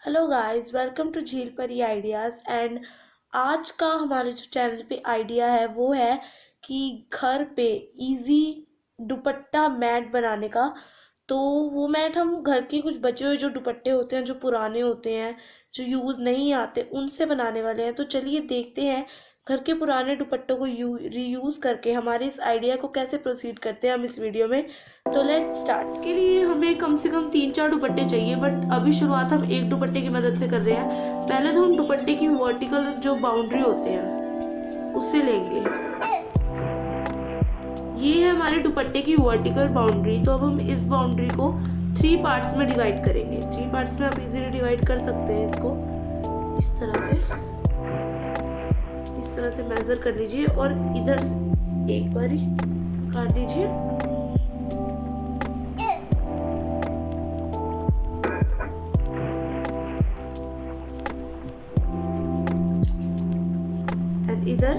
Hello guys, welcome to झील परी ideas. And आज का हमारे जो चैनल पे आइडिया है वो है कि घर पे इजी दुपट्टा मैट बनाने का। तो वो मैट हम घर के कुछ बचे हुए जो दुपट्टे होते हैं, जो पुराने होते हैं, जो यूज़ नहीं आते, उनसे बनाने वाले हैं। तो चलिए देखते हैं घर के पुराने दुपट्टों को रीयूज़ करके हमारे इस आइडिया को कैसे प्रोसीड करते हैं हम इस वीडियो में। तो लेट्स स्टार्ट। के लिए हमें कम से कम 3-4 दुपट्टे चाहिए, बट अभी शुरुआत हम एक दुपट्टे की मदद से कर रहे हैं। पहले तो हम दुपट्टे की वर्टिकल जो बाउंड्री होते हैं उससे लेंगे। ये है हमारे दुपट्टे की वर्टिकल बाउंड्री। तो अब हम इस बाउंड्री को 3 पार्ट्स में डिवाइड करेंगे। 3 पार्ट्स में आप इजीली डिवाइड कर सकते हैं इसको। इस तरह से मेजर कर लीजिए और इधर एक बार काट दीजिए। इधर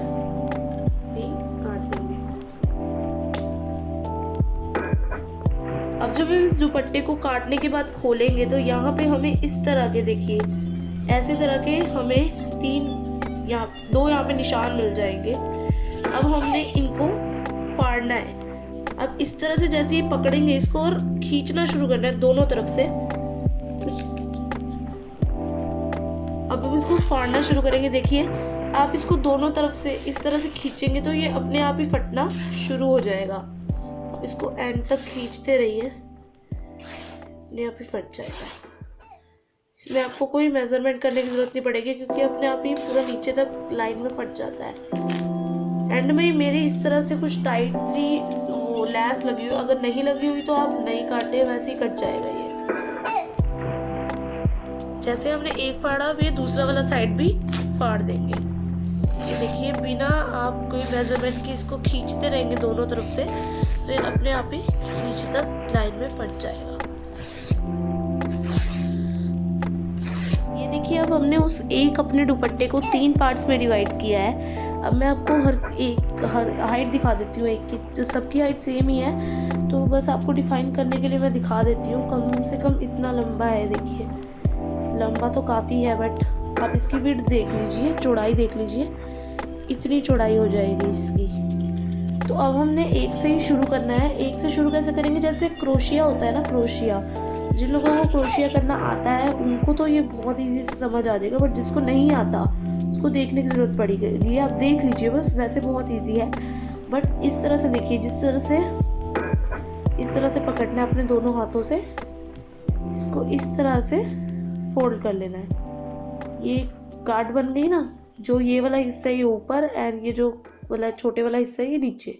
भी काट देंगे। अब जब हम इस दुपट्टे को काटने के बाद खोलेंगे तो यहाँ पे हमें इस तरह के, देखिए ऐसे तरह के हमें 2 यहाँ पे निशान मिल जाएंगे। अब हमने इनको फाड़ना है। अब इस तरह से जैसे ही पकड़ेंगे इसको और खींचना शुरू करना है दोनों तरफ से। अब हम इसको फाड़ना शुरू करेंगे। देखिए आप इसको दोनों तरफ से इस तरह से खींचेंगे तो ये अपने आप ही फटना शुरू हो जाएगा। अब इसको एंड तक खींचते रहिए, अपने आप ही फट जाएगा। इसमें आपको कोई मेजरमेंट करने की जरूरत नहीं पड़ेगी क्योंकि अपने आप ही पूरा नीचे तक लाइन में फट जाता है। एंड में मेरी इस तरह से कुछ टाइट सी वो लैस लगी हुई, अगर नहीं लगी हुई तो आप नहीं काटे, वैसे ही कट जाएगा ये। जैसे हमने एक फाड़ा, अब ये दूसरा वाला साइड भी फाड़ देंगे। ये देखिए बिना आप कोई मेजरमेंट की इसको खींचते रहेंगे दोनों तरफ से तो ये अपने आप ही नीचे तक लाइन में फट जाएगा। ये देखिए अब हमने उस एक अपने दुपट्टे को 3 पार्ट्स में डिवाइड किया है। अब मैं आपको हर हाइट दिखा देती हूँ एक की, तो सबकी हाइट सेम ही है तो बस आपको डिफाइन करने के लिए मैं दिखा देती हूँ। कम से कम इतना लंबा है, देखिए लंबा तो काफ़ी है, बट आप इसकी विड्थ देख लीजिए, चौड़ाई देख लीजिए, इतनी चौड़ाई हो जाएगी इसकी। तो अब हमने एक से ही शुरू करना है। एक से शुरू कैसे करेंगे, जैसे क्रोशिया होता है ना, क्रोशिया, जिन लोगों को क्रोशिया करना आता है उनको तो ये बहुत इजी से समझ आ जाएगा, बट जिसको नहीं आता उसको देखने की जरूरत पड़ेगी। आप देख लीजिए बस, वैसे बहुत ईजी है, बट इस तरह से देखिए, इस तरह से पकड़ना है अपने दोनों हाथों से, इसको इस तरह से फोल्ड कर लेना है। ये गार्ड बन गई ना, जो ये वाला हिस्सा है ये ऊपर एंड ये जो वाला छोटे वाला हिस्सा है ये नीचे।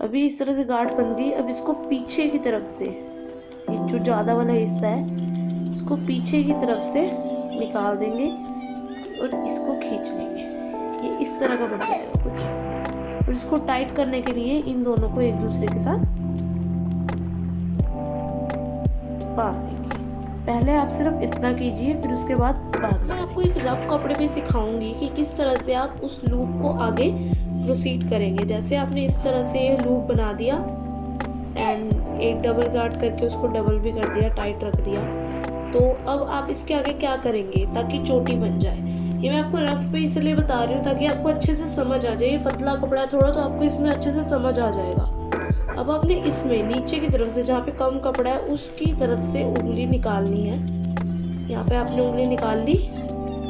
अभी इस तरह से गार्ड बन गई। अब इसको पीछे की तरफ से, ये जो ज़्यादा वाला हिस्सा है इसको पीछे की तरफ से निकाल देंगे और इसको खींच लेंगे। ये इस तरह का बन जाएगा कुछ। और इसको टाइट करने के लिए इन दोनों को एक दूसरे के साथ बांध देंगे। पहले आप सिर्फ इतना कीजिए, फिर उसके बाद मैं आपको एक रफ कपड़े पे सिखाऊंगी कि किस तरह से आप उस लूप को आगे प्रोसीड करेंगे। जैसे आपने इस तरह से लूप बना दिया एंड एक डबल गार्ड करके उसको डबल भी कर दिया, टाइट रख दिया। तो अब आप इसके आगे क्या करेंगे ताकि चोटी बन जाए। ये मैं आपको रफ पे इसलिए बता रही हूँ ताकि आपको अच्छे से समझ आ जाए। ये पतला कपड़ा है थोड़ा, तो आपको इसमें अच्छे से समझ आ जाएगा। अब आपने इसमें नीचे की तरफ से, जहाँ पे कम कपड़ा है उसकी तरफ से उंगली निकालनी है। यहाँ पे आपने उंगली निकाल ली।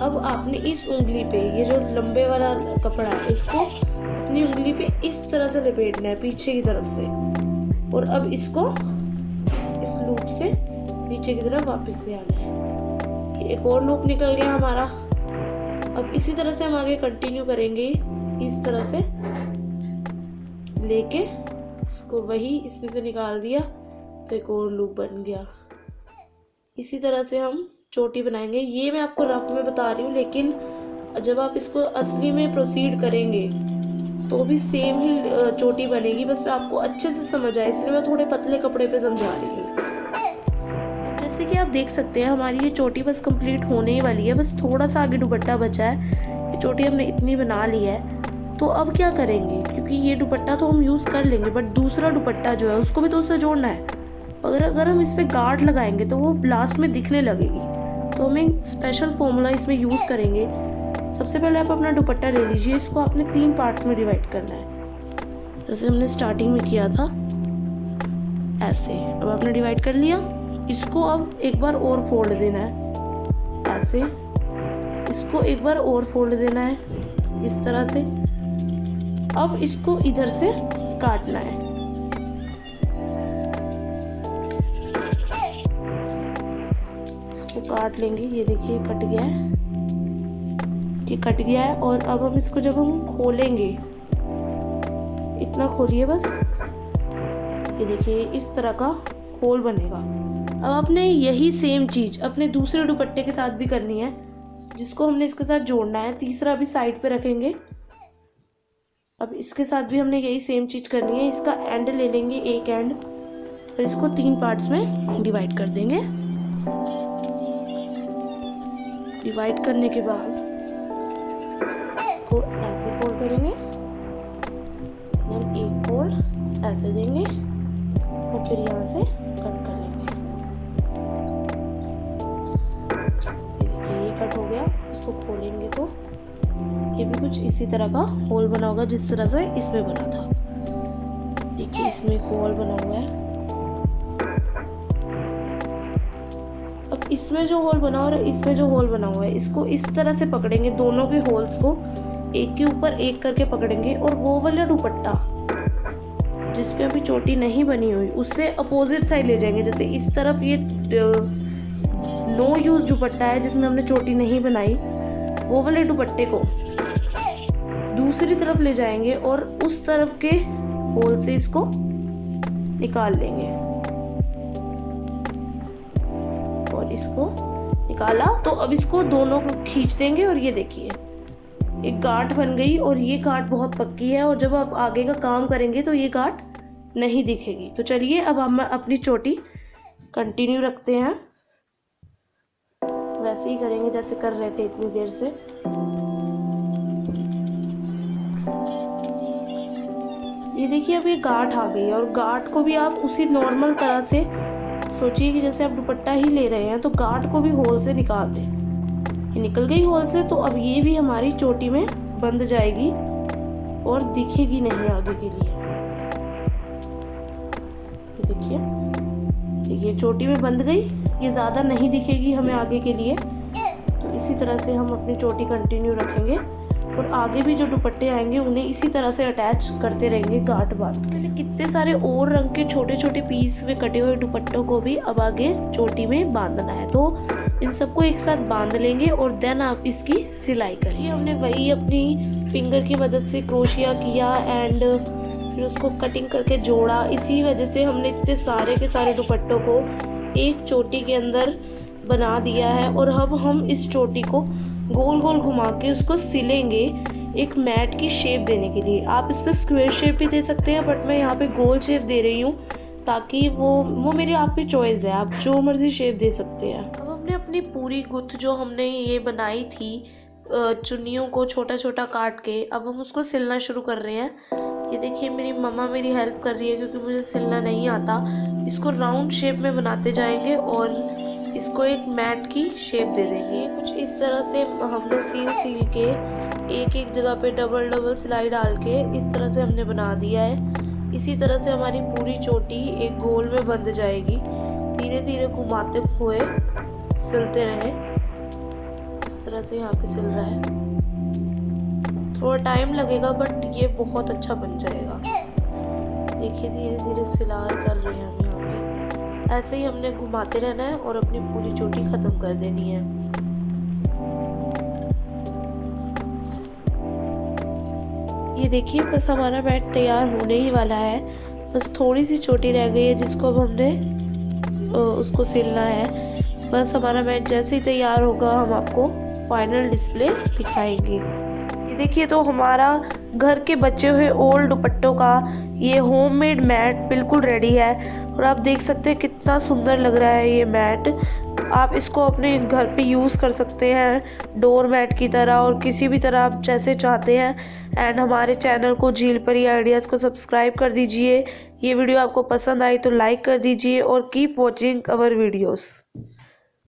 अब आपने इस उंगली पे, ये जो लंबे वाला कपड़ा है, इसको अपनी उंगली पे इस तरह से लपेटना है पीछे की तरफ से, और अब इसको इस लूप से नीचे की तरफ वापस ले आना है। एक और लूप निकल गया हमारा। अब इसी तरह से हम आगे कंटिन्यू करेंगे, इस तरह से लेके इसको वही इसमें से निकाल दिया तो एक और लूप बन गया। इसी तरह से हम चोटी बनाएंगे। ये मैं आपको रफ में बता रही हूँ, लेकिन जब आप इसको असली में प्रोसीड करेंगे तो भी सेम ही चोटी बनेगी, बस आपको अच्छे से समझ आए इसलिए मैं थोड़े पतले कपड़े पे समझा रही हूँ। जैसे कि आप देख सकते हैं हमारी ये चोटी बस कंप्लीट होने ही वाली है, बस थोड़ा सा आगे दुपट्टा बचा है। ये चोटी हमने इतनी बना ली है। तो अब क्या करेंगे, क्योंकि ये दुपट्टा तो हम यूज़ कर लेंगे, बट दूसरा दुपट्टा जो है उसको भी तो उससे जोड़ना है। अगर हम इस पर गार्ड लगाएंगे तो वो लास्ट में दिखने लगेगी। तो हम एक स्पेशल फॉर्मूला इसमें यूज़ करेंगे। सबसे पहले आप अपना दुपट्टा ले लीजिए, इसको आपने 3 पार्ट्स में डिवाइड करना है, जैसे हमने स्टार्टिंग में किया था ऐसे। अब आपने डिवाइड कर लिया, इसको अब एक बार और फोल्ड देना है ऐसे, इसको एक बार और फोल्ड देना है इस तरह से। अब इसको इधर से काटना है, इसको काट लेंगे। ये देखिए कट गया है, ये कट गया है। और अब हम इसको जब हम खोलेंगे, इतना खोलिए बस, ये देखिए इस तरह का होल बनेगा। अब आपने यही सेम चीज़ अपने दूसरे दुपट्टे के साथ भी करनी है, जिसको हमने इसके साथ जोड़ना है। तीसरा भी साइड पे रखेंगे। अब इसके साथ भी हमने यही सेम चीज़ करनी है। इसका एंड ले लेंगे, एक एंड, और इसको 3 पार्ट्स में डिवाइड कर देंगे। डिवाइड करने के बाद इसको ऐसे फोल्ड करेंगे, देन एक फोल्ड ऐसे देंगे और फिर यहाँ से कट कर लेंगे। ये कट हो गया। इसको खोलेंगे तो ये भी कुछ इसी तरह का होल बना होगा जिस तरह से इसमें बना था। देखिए इसमें एक होल बना हुआ है। अब इसमें जो होल बना और इसमें जो होल बना हुआ है, इसको इस तरह से पकड़ेंगे, दोनों के होल्स को एक के ऊपर एक करके पकड़ेंगे, और वो वाला दुपट्टा जिसपे अभी चोटी नहीं बनी हुई उससे अपोजिट साइड ले जाएंगे। जैसे इस तरफ ये नो यूज दुपट्टा है जिसमें हमने चोटी नहीं बनाई, वो वाले दुपट्टे को दूसरी तरफ ले जाएंगे और उस तरफ के होल से इसको निकाल लेंगे। और इसको निकाला तो अब इसको दोनों को खींच देंगे, और ये देखिए एक गांठ बन गई। और ये गांठ बहुत पक्की है, और जब आप आगे का काम करेंगे तो ये गांठ नहीं दिखेगी। तो चलिए अब हम अपनी चोटी कंटिन्यू रखते हैं, वैसे ही करेंगे जैसे कर रहे थे इतनी देर से। ये देखिए अब ये गांठ आ गई है, और गांठ को भी आप उसी नॉर्मल तरह से सोचिए कि जैसे आप दुपट्टा ही ले रहे हैं, तो गांठ को भी होल से निकाल दें। ये निकल गई होल से, तो अब ये भी हमारी चोटी में बंध जाएगी और दिखेगी नहीं आगे के लिए। देखिए चोटी में बंध गई, ये ज़्यादा नहीं दिखेगी हमें आगे के लिए। तो इसी तरह से हम अपनी चोटी कंटिन्यू रखेंगे, और आगे भी जो दुपट्टे आएंगे उन्हें इसी तरह से अटैच करते रहेंगे गांठ बांध के। कितने सारे और रंग के छोटे छोटे पीस में कटे हुए दुपट्टों को भी अब आगे चोटी में बांधना है। तो इन सबको एक साथ बांध लेंगे, और देन आप इसकी सिलाई करिए। हमने वही अपनी फिंगर की मदद से क्रोशिया किया एंड फिर उसको कटिंग करके जोड़ा। इसी वजह से हमने इतने सारे के सारे दुपट्टों को एक चोटी के अंदर बना दिया है। और अब हम इस चोटी को गोल गोल घुमा के उसको सिलेंगे एक मैट की शेप देने के लिए। आप इस पर स्क्वायर शेप भी दे सकते हैं, बट मैं यहाँ पे गोल शेप दे रही हूँ, ताकि वो मेरी आपकी चॉइस है, आप जो मर्जी शेप दे सकते हैं। अब हमने अपनी पूरी गुत्थ जो हमने ये बनाई थी चुन्नियों को छोटा छोटा काट के, अब हम उसको सिलना शुरू कर रहे हैं। ये देखिए मेरी मम्मा मेरी हेल्प कर रही है, क्योंकि मुझे सिलना नहीं आता। इसको राउंड शेप में बनाते जाएंगे और इसको एक मैट की शेप दे देंगे। कुछ इस तरह से हमने सील के एक एक जगह पे डबल डबल सिलाई डाल के इस तरह से हमने बना दिया है। इसी तरह से हमारी पूरी चोटी एक गोल में बंध जाएगी। धीरे धीरे घुमाते हुए सिलते रहें। इस तरह से यहाँ पे सिल रहा है, थोड़ा टाइम लगेगा बट ये बहुत अच्छा बन जाएगा। देखिए धीरे धीरे सिलाई कर रहे हैं हम यहाँ पे। ऐसे ही हमने घुमाते रहना है और अपनी पूरी चोटी खत्म कर देनी है। ये देखिए बस हमारा बैट तैयार होने ही वाला है। बस थोड़ी सी चोटी रह गई है जिसको अब हमने उसको सिलना है। बस हमारा बैट जैसे ही तैयार होगा हम आपको फाइनल डिस्प्ले दिखाएंगे। ये देखिए तो हमारा घर के बचे हुए ओल्ड दुपट्टों का ये होममेड मैट बिल्कुल रेडी है। और आप देख सकते हैं कितना सुंदर लग रहा है ये मैट। आप इसको अपने घर पे यूज़ कर सकते हैं डोर मैट की तरह और किसी भी तरह आप जैसे चाहते हैं। एंड हमारे चैनल को झील परी आइडियाज़ को सब्सक्राइब कर दीजिए। ये वीडियो आपको पसंद आई तो लाइक कर दीजिए और कीप वॉचिंग अवर वीडियोस।